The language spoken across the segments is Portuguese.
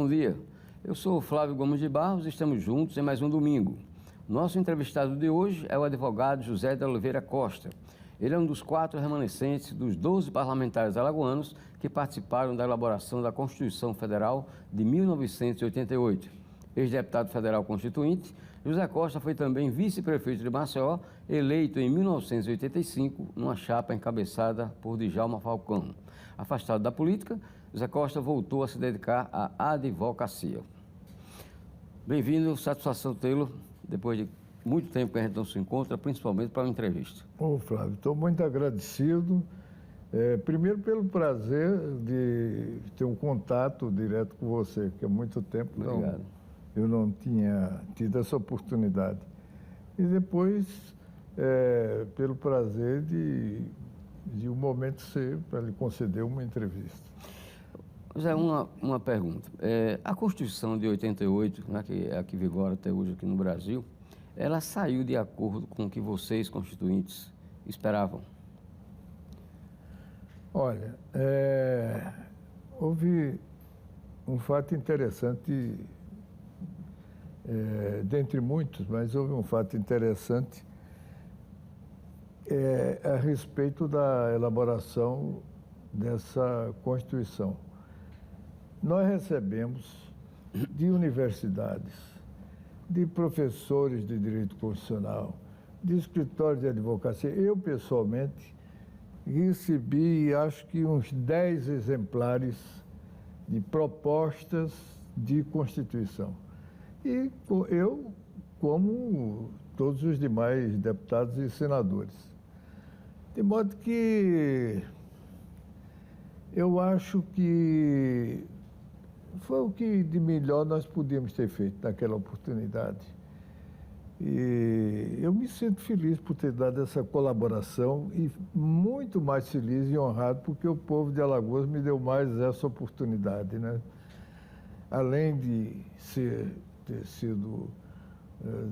bom dia. Eu sou o Flávio Gomes de Barros e estamos juntos em mais um domingo. Nosso entrevistado de hoje é o advogado José de Oliveira Costa. Ele é um dos 4 remanescentes dos 12 parlamentares alagoanos que participaram da elaboração da Constituição Federal de 1988. Ex-deputado federal constituinte, José Costa foi também vice-prefeito de Maceió, eleito em 1985, numa chapa encabeçada por Djalma Falcão. Afastado da política, José Costa voltou a se dedicar à advocacia. Bem-vindo, satisfação tê-lo, depois de muito tempo que a gente não se encontra, principalmente para uma entrevista. Ô Flávio, estou muito agradecido, primeiro pelo prazer de ter um contato direto com você, que há muito tempo eu não tinha tido essa oportunidade. E depois, pelo prazer de um momento ser para lhe conceder uma entrevista. José, uma pergunta. A Constituição de 88, né, que é a que vigora até hoje aqui no Brasil, ela saiu de acordo com o que vocês, constituintes, esperavam? Olha, houve um fato interessante, dentre muitos, mas houve um fato interessante a respeito da elaboração dessa Constituição. Nós recebemos de universidades, de professores de direito constitucional, de escritórios de advocacia. Eu, pessoalmente, recebi, acho que uns 10 exemplares de propostas de Constituição. E eu, como todos os demais deputados e senadores. De modo que eu acho que foi o que de melhor nós podíamos ter feito naquela oportunidade. E eu me sinto feliz por ter dado essa colaboração e muito mais feliz e honrado porque o povo de Alagoas me deu mais essa oportunidade, né? Além de ter sido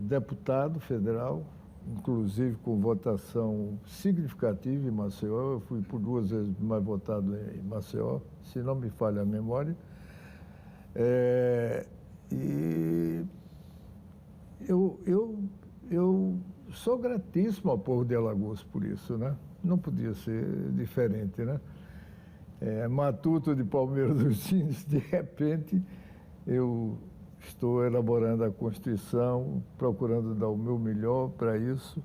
deputado federal, inclusive com votação significativa em Maceió, eu fui por 2 vezes mais votado em Maceió, se não me falha a memória. E eu sou gratíssimo ao povo de Alagoas por isso, né? Não podia ser diferente, né? Matuto de Palmeira dos Índios, de repente, eu estou elaborando a Constituição, procurando dar o meu melhor para isso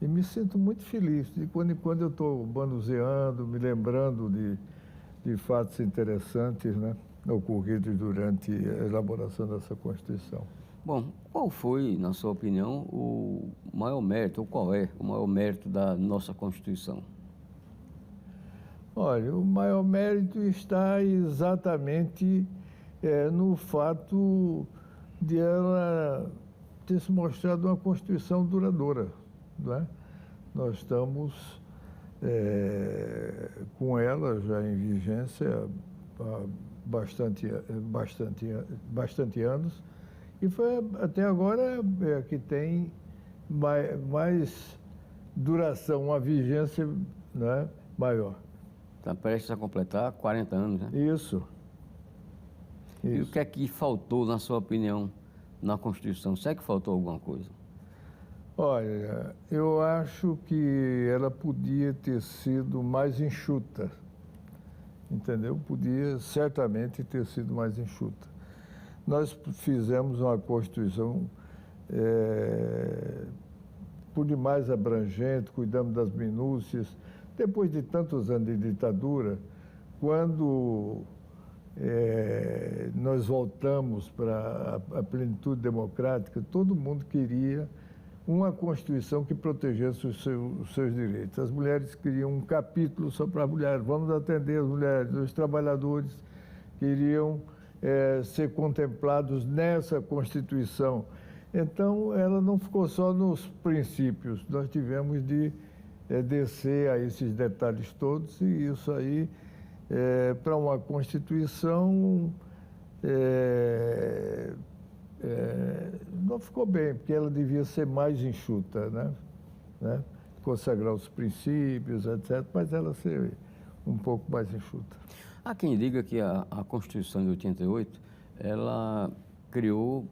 e me sinto muito feliz. De quando em quando eu estou manuseando, me lembrando de fatos interessantes, né, ocorridos durante a elaboração dessa Constituição. Bom, qual foi, na sua opinião, o maior mérito, ou qual é o maior mérito da nossa Constituição? Olha, o maior mérito está exatamente no fato de ela ter se mostrado uma Constituição duradoura, não é? Nós estamos com ela já em vigência há bastante anos e foi até agora que tem mais duração, uma vigência, né, maior. Está prestes a completar 40 anos, né? Isso. E o que é que faltou, na sua opinião, na Constituição? Será que faltou alguma coisa? Olha, eu acho que ela podia ter sido mais enxuta, entendeu? Podia certamente ter sido mais enxuta. Nós fizemos uma Constituição por demais abrangente, cuidamos das minúcias. Depois de tantos anos de ditadura, quando nós voltamos para a plenitude democrática, todo mundo queria uma Constituição que protegesse os seus direitos. As mulheres queriam um capítulo só para as mulheres, vamos atender as mulheres. Os trabalhadores queriam ser contemplados nessa Constituição. Então, ela não ficou só nos princípios, nós tivemos de descer a esses detalhes todos, e isso aí, para uma Constituição, não ficou bem, porque ela devia ser mais enxuta, né? Consagrar os princípios, etc., mas ela ser um pouco mais enxuta. Há quem diga que a Constituição de 88 ela criou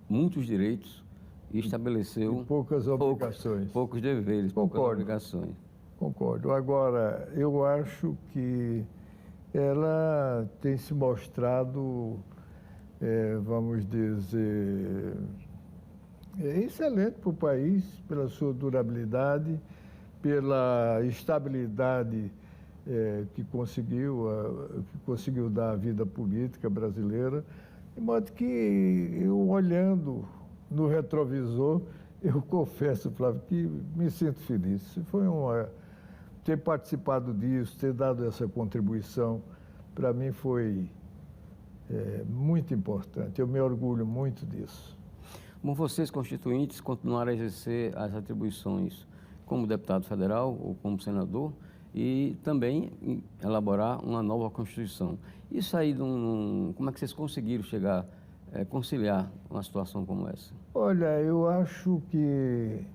muitos direitos e estabeleceu E poucas obrigações. poucos deveres, poucas Concordo. obrigações. Concordo. Agora, eu acho que ela tem se mostrado, vamos dizer, excelente para o país, pela sua durabilidade, pela estabilidade que conseguiu dar à vida política brasileira, de modo que eu, olhando no retrovisor, eu confesso, Flávio, que me sinto feliz. Ter participado disso, ter dado essa contribuição, para mim foi muito importante. Eu me orgulho muito disso. Bom, vocês, constituintes, continuaram a exercer as atribuições como deputado federal ou como senador e também elaborar uma nova Constituição. Isso aí, como é que vocês conseguiram conciliar uma situação como essa? Olha, eu acho que,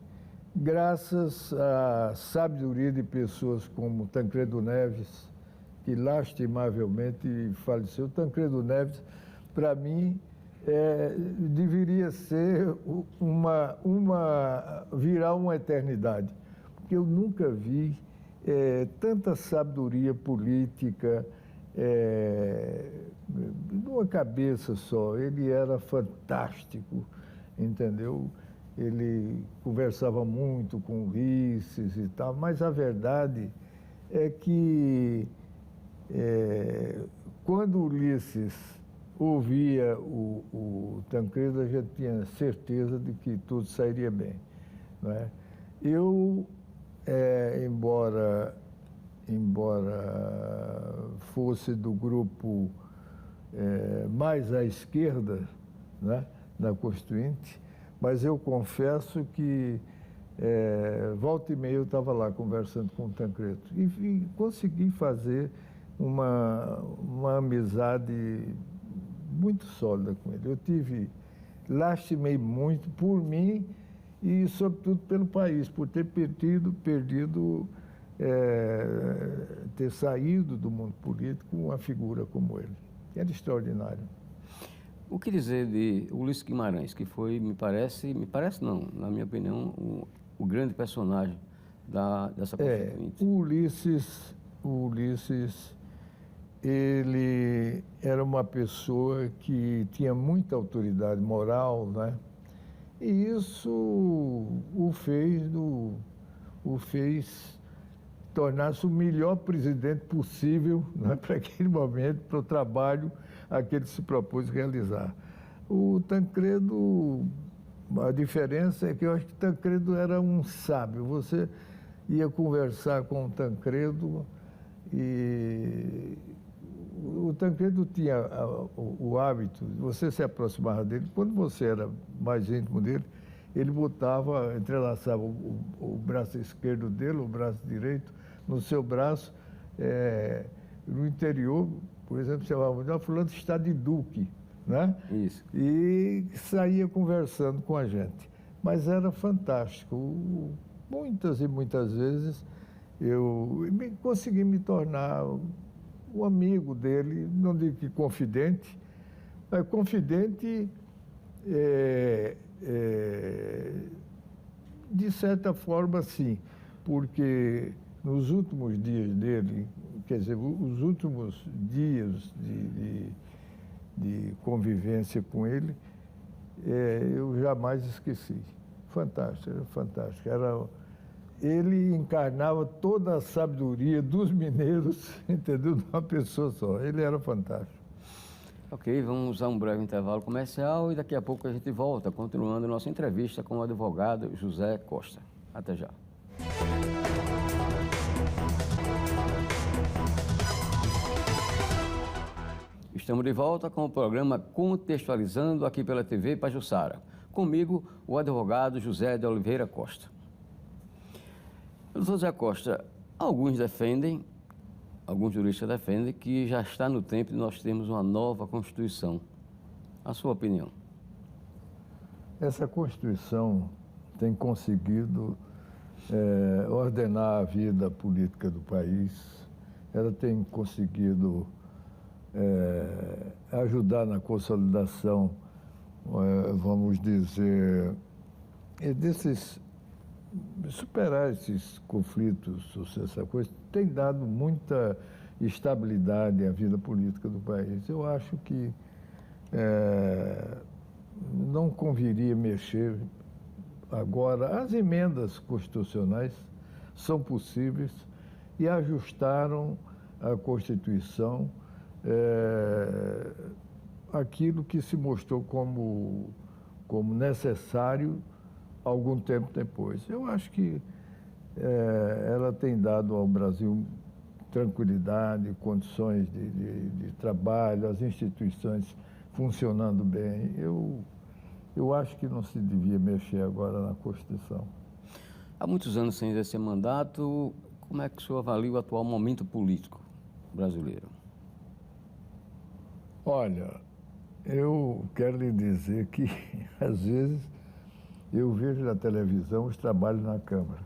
graças à sabedoria de pessoas como Tancredo Neves, que lastimavelmente faleceu, Tancredo Neves, para mim, deveria ser virar uma eternidade, porque eu nunca vi tanta sabedoria política numa cabeça só. Ele era fantástico, entendeu? Ele conversava muito com Ulisses e tal, mas a verdade é que quando Ulisses ouvia o Tancredo, a gente tinha certeza de que tudo sairia bem, não é? Eu, embora fosse do grupo mais à esquerda, né, na Constituinte, mas eu confesso que volta e meia eu estava lá conversando com o Tancredo e consegui fazer uma amizade muito sólida com ele. Lastimei muito por mim e, sobretudo, pelo país, por ter ter saído do mundo político uma figura como ele. Era extraordinário. O que dizer de Ulisses Guimarães, que foi, me parece não, na minha opinião, o grande personagem dessa Constituinte? O Ulisses, ele era uma pessoa que tinha muita autoridade moral, né? E isso o fez tornar-se o melhor presidente possível, né, para aquele momento, para o trabalho a que ele se propôs realizar. O Tancredo, a diferença é que eu acho que Tancredo era um sábio. Você ia conversar com o Tancredo e o Tancredo tinha o hábito, você se aproximava dele, quando você era mais íntimo dele, ele entrelaçava o braço esquerdo dele, o braço direito, no seu braço, no interior, por exemplo, você falava, fulano está de duque, né? Isso. E saía conversando com a gente. Mas era fantástico. Muitas e muitas vezes eu consegui me tornar um amigo dele, não digo que confidente, mas confidente de certa forma, sim, porque nos últimos dias dele, quer dizer, os últimos dias de convivência com ele, eu jamais esqueci. Fantástico, era fantástico. Ele encarnava toda a sabedoria dos mineiros, entendeu? De uma pessoa só. Ele era fantástico. Ok, vamos a um breve intervalo comercial e daqui a pouco a gente volta, continuando nossa entrevista com o advogado José Costa. Até já. Estamos de volta com o programa Contextualizando aqui pela TV Pajuçara. Comigo, o advogado José de Oliveira Costa. Doutor José Costa, alguns juristas defendem que já está no tempo de nós termos uma nova Constituição. A sua opinião? Essa Constituição tem conseguido ordenar a vida política do país, ela tem conseguido ajudar na consolidação, vamos dizer, superar esses conflitos, essa coisa, tem dado muita estabilidade à vida política do país. Eu acho que não conviria mexer agora. As emendas constitucionais são possíveis e ajustaram a Constituição aquilo que se mostrou como necessário algum tempo depois. Eu acho que ela tem dado ao Brasil tranquilidade, condições de trabalho, as instituições funcionando bem. Eu acho que não se devia mexer agora na Constituição. Há muitos anos sem exercer mandato, como é que o senhor avalia o atual momento político brasileiro? Olha, eu quero lhe dizer que, às vezes, eu vejo na televisão os trabalhos na Câmara.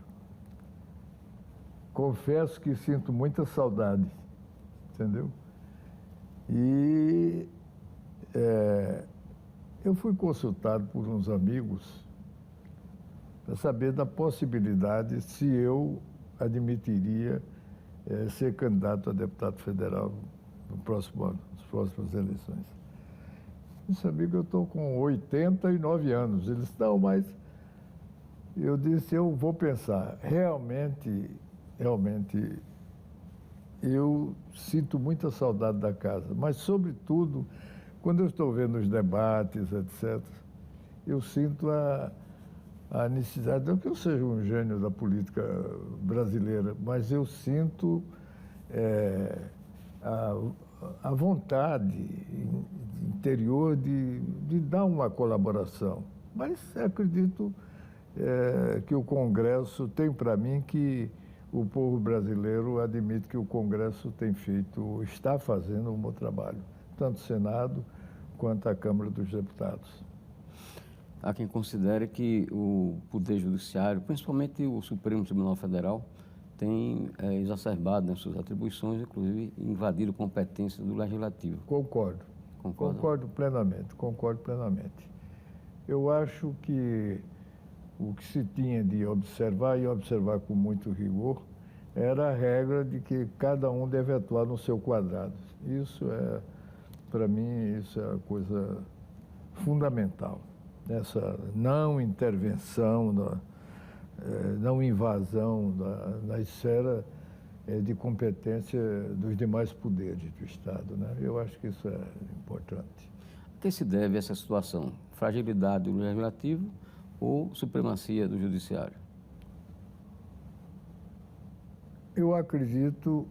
Confesso que sinto muita saudade, entendeu? E eu fui consultado por uns amigos para saber da possibilidade se eu admitiria ser candidato a deputado federal no próximo ano, nas próximas eleições. Eu sabia que eu estou com 89 anos. Eles não, mas eu disse, eu vou pensar. Realmente, eu sinto muita saudade da casa, mas, sobretudo, quando eu estou vendo os debates, etc., eu sinto a necessidade, não que eu seja um gênio da política brasileira, mas eu sinto a vontade interior de dar uma colaboração. Mas acredito que o Congresso tem para mim que o povo brasileiro admite que o Congresso está fazendo um bom trabalho, tanto o Senado quanto a Câmara dos Deputados. Há quem considere que o Poder Judiciário, principalmente o Supremo Tribunal Federal, tem exacerbado nas suas atribuições, inclusive invadido competências do Legislativo. Concordo plenamente. Eu acho que o que se tinha de observar, e observar com muito rigor, era a regra de que cada um deve atuar no seu quadrado. Isso para mim, isso é a coisa fundamental. Essa não intervenção, não invasão na esfera de competência dos demais poderes do Estado, né? Eu acho que isso é importante. A que se deve essa situação? Fragilidade do Legislativo ou supremacia do Judiciário? Eu acredito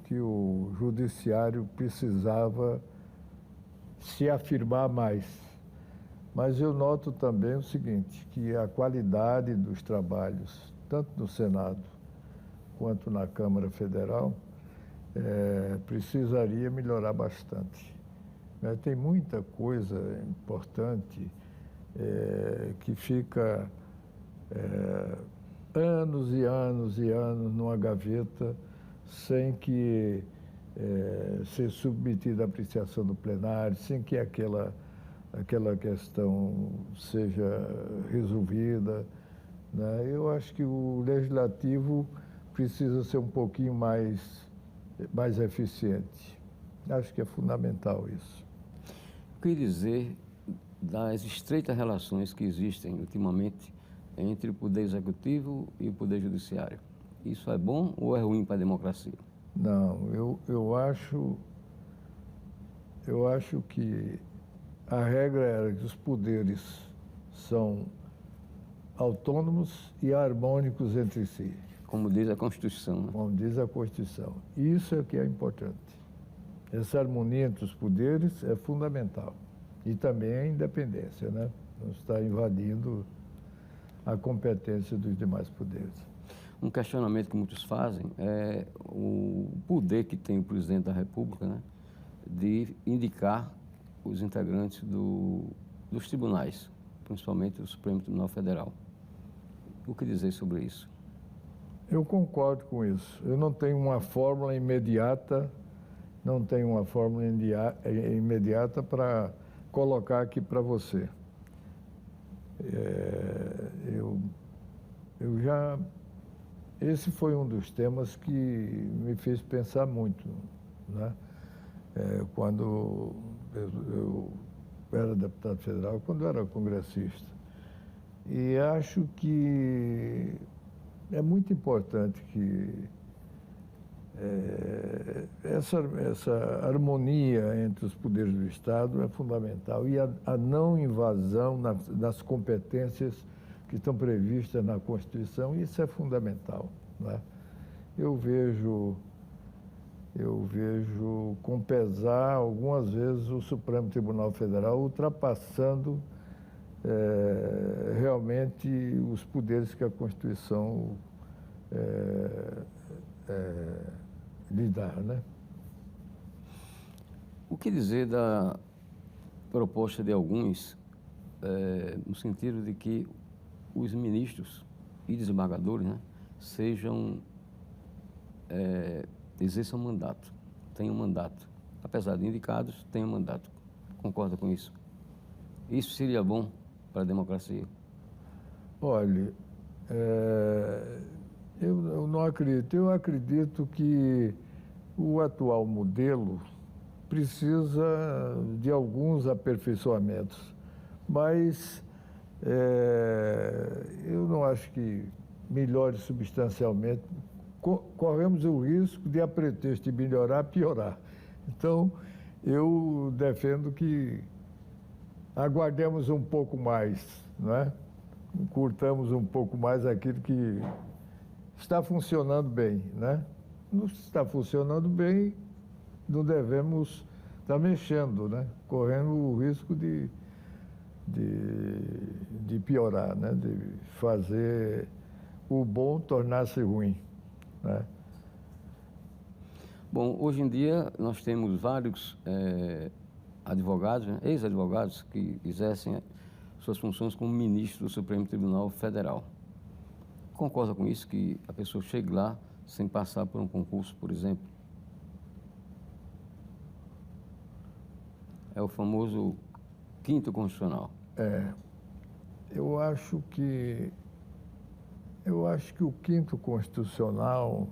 que o Judiciário precisava se afirmar mais. Mas eu noto também o seguinte, que a qualidade dos trabalhos, tanto no Senado quanto na Câmara Federal, precisaria melhorar bastante. Tem muita coisa importante que fica anos e anos e anos numa gaveta sem que ser submetida à apreciação do plenário, sem que aquela questão seja resolvida, né? Eu acho que o Legislativo precisa ser um pouquinho mais eficiente. Acho que é fundamental isso. O que dizer das estreitas relações que existem ultimamente entre o Poder Executivo e o Poder Judiciário? Isso é bom ou é ruim para a democracia? Não, eu acho que a regra era que os poderes são autônomos e harmônicos entre si. Como diz a Constituição. Né? Como diz a Constituição. Isso é o que é importante. Essa harmonia entre os poderes é fundamental. E também a independência, né? Não está invadindo a competência dos demais poderes. Um questionamento que muitos fazem é o poder que tem o presidente da República, né, de indicar os integrantes dos tribunais, principalmente o Supremo Tribunal Federal. O que dizer sobre isso? Eu concordo com isso. Eu não tenho uma fórmula imediata, não tenho uma fórmula imediata para colocar aqui para você. Eu já... Esse foi um dos temas que me fez pensar muito, né? Quando eu era deputado federal, quando eu era congressista. E acho que é muito importante que essa harmonia entre os poderes do Estado é fundamental e a não invasão das competências que estão previstas na Constituição, isso é fundamental, né? Eu vejo com pesar, algumas vezes, o Supremo Tribunal Federal ultrapassando realmente os poderes que a Constituição lhe dá, né? O que dizer da proposta de alguns, no sentido de que os ministros e desembargadores, né, exerçam mandato, tenham mandato. Apesar de indicados, tenham mandato. Concorda com isso? Isso seria bom para a democracia? Olha, eu não acredito. Eu acredito que o atual modelo precisa de alguns aperfeiçoamentos, mas eu não acho que melhore substancialmente. Corremos o risco de, a pretexto de melhorar, piorar. Então, eu defendo que aguardemos um pouco mais, não é? Curtamos um pouco mais aquilo que está funcionando bem, né? Não está funcionando bem, não devemos estar mexendo, né? Correndo o risco de piorar, né? De fazer o bom tornar-se ruim, né? Bom, hoje em dia nós temos vários advogados, né, ex-advogados, que exercem suas funções como ministro do Supremo Tribunal Federal. Concorda com isso, que a pessoa chegue lá sem passar por um concurso, por exemplo? É o famoso quinto constitucional. Eu acho que o quinto constitucional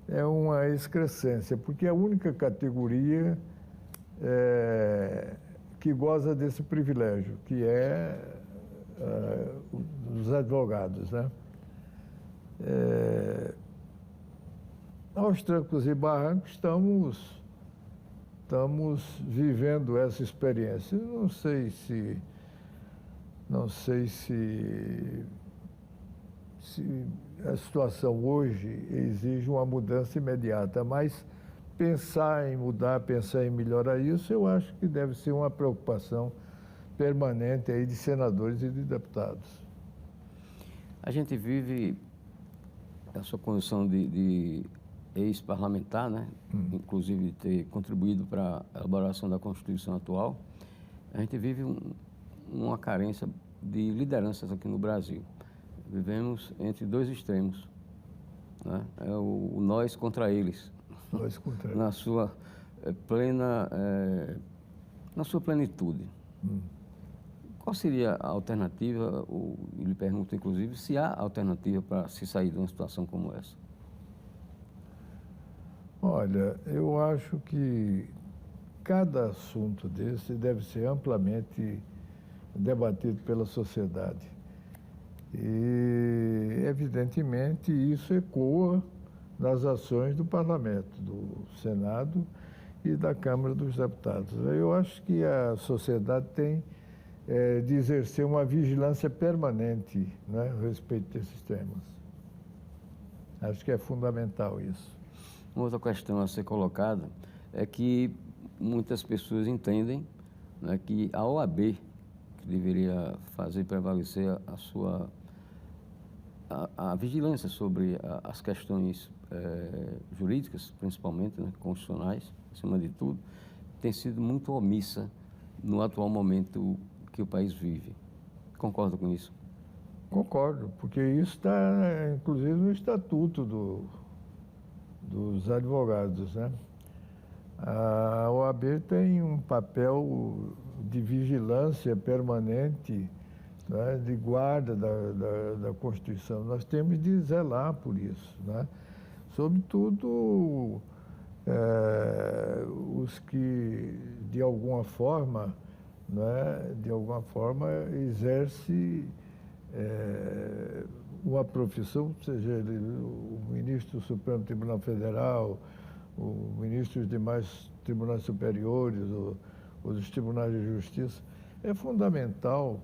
é uma excrescência, porque é a única categoria que goza desse privilégio, que é os advogados, né? Aos trancos e barrancos estamos vivendo essa experiência. Não sei se a situação hoje exige uma mudança imediata, mas pensar em mudar, pensar em melhorar isso, eu acho que deve ser uma preocupação permanente aí de senadores e de deputados. A gente vive a sua condição de ex-parlamentar, né? Inclusive de ter contribuído para a elaboração da Constituição atual. A gente vive uma carência de lideranças aqui no Brasil. Vivemos entre dois extremos, né? É o nós contra eles. Nós contra eles. Na sua plenitude. Qual seria a alternativa, e lhe pergunto inclusive, se há alternativa para se sair de uma situação como essa? Olha, eu acho que cada assunto desse deve ser amplamente debatido pela sociedade. E, evidentemente, isso ecoa nas ações do Parlamento, do Senado e da Câmara dos Deputados. Eu acho que a sociedade tem de exercer uma vigilância permanente, né, a respeito desses temas. Acho que é fundamental isso. Uma outra questão a ser colocada é que muitas pessoas entendem, né, que a OAB, que deveria fazer prevalecer a vigilância sobre as questões jurídicas, principalmente, né, constitucionais, acima de tudo, tem sido muito omissa no atual momento que o país vive. Concorda com isso? Concordo, porque isso está, inclusive, no estatuto dos advogados, né? A OAB tem um papel de vigilância permanente, né, de guarda da Constituição. Nós temos de zelar por isso, né? Sobretudo os que, de alguma forma, né, exercem uma profissão, seja ele o ministro do Supremo Tribunal Federal, o ministro dos demais tribunais superiores, ou dos tribunais de justiça. É fundamental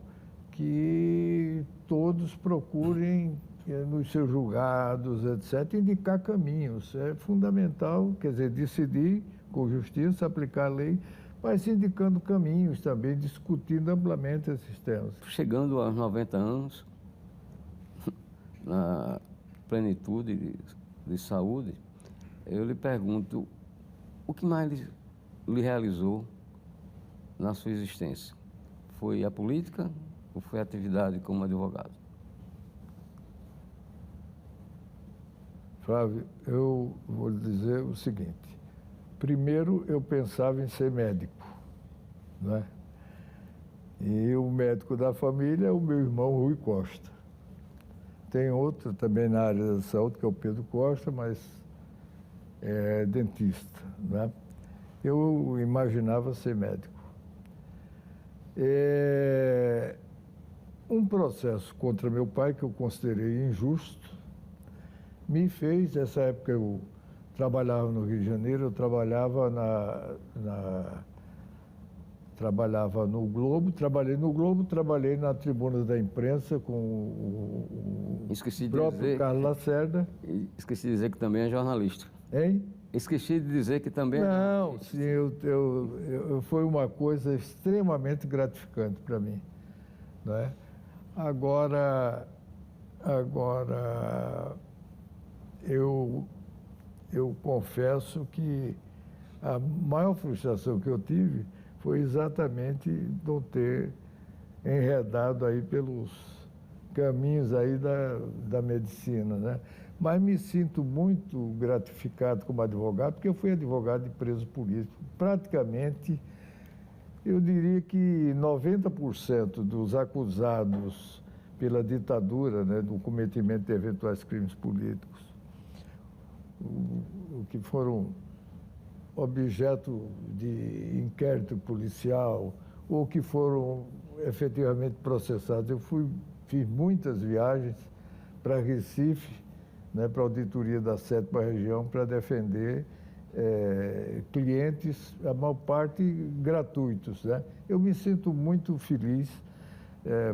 que todos procurem, nos seus julgados, etc., indicar caminhos. É fundamental, quer dizer, decidir com justiça, aplicar a lei, mas indicando caminhos também, discutindo amplamente esses temas. Chegando aos 90 anos, na plenitude de saúde, eu lhe pergunto, o que mais lhe realizou na sua existência? Foi a política ou foi a atividade como advogado? Flávio, eu vou lhe dizer o seguinte. Primeiro, eu pensava em ser médico, né? E o médico da família é o meu irmão Rui Costa. Tem outro também na área da saúde, que é o Pedro Costa, mas é dentista, né? Eu imaginava ser médico. Um processo contra meu pai, que eu considerei injusto, me fez, nessa época eu trabalhava no Rio de Janeiro, eu trabalhava trabalhava no Globo, trabalhei na Tribuna da Imprensa com o próprio Carlos Lacerda. Esqueci de dizer que também é jornalista. Hein? Esqueci de dizer que também é jornalista. Não, sim, foi uma coisa extremamente gratificante para mim, né? Agora eu confesso que a maior frustração que eu tive foi exatamente não ter enredado aí pelos caminhos aí da medicina, né? Mas me sinto muito gratificado como advogado, porque eu fui advogado de preso político. Praticamente, eu diria que 90% dos acusados pela ditadura, né, do cometimento de eventuais crimes políticos, o que foram objeto de inquérito policial ou que foram efetivamente processados. Eu fiz muitas viagens para Recife, né, para a auditoria da 7ª região, para defender clientes, a maior parte gratuitos, né? Eu me sinto muito feliz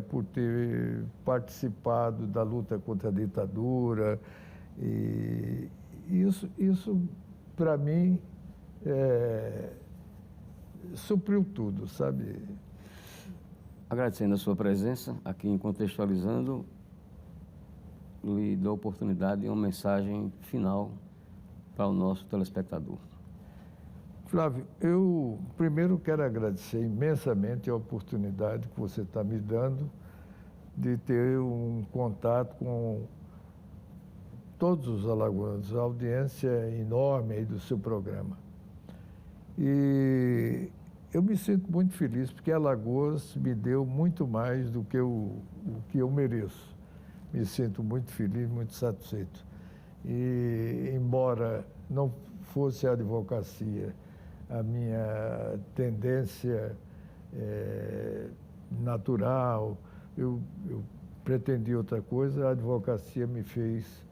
por ter participado da luta contra a ditadura, e isso para mim, supriu tudo, sabe? Agradecendo a sua presença aqui em Contextualizando, lhe dou a oportunidade de uma mensagem final para o nosso telespectador. Flávio, eu primeiro quero agradecer imensamente a oportunidade que você está me dando de ter um contato com todos os alagoanos, a audiência enorme aí do seu programa. E eu me sinto muito feliz, porque Alagoas me deu muito mais do que o que eu mereço. Me sinto muito feliz, muito satisfeito. E, embora não fosse a advocacia a minha tendência natural, eu pretendi outra coisa, a advocacia me fez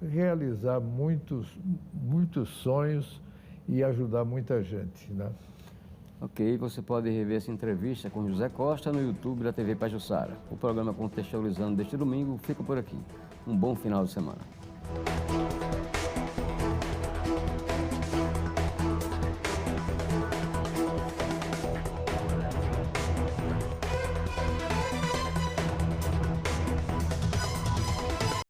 realizar muitos sonhos e ajudar muita gente, né? Ok, você pode rever essa entrevista com José Costa no YouTube da TV Pajuçara. O programa Contextualizando deste domingo fica por aqui. Um bom final de semana.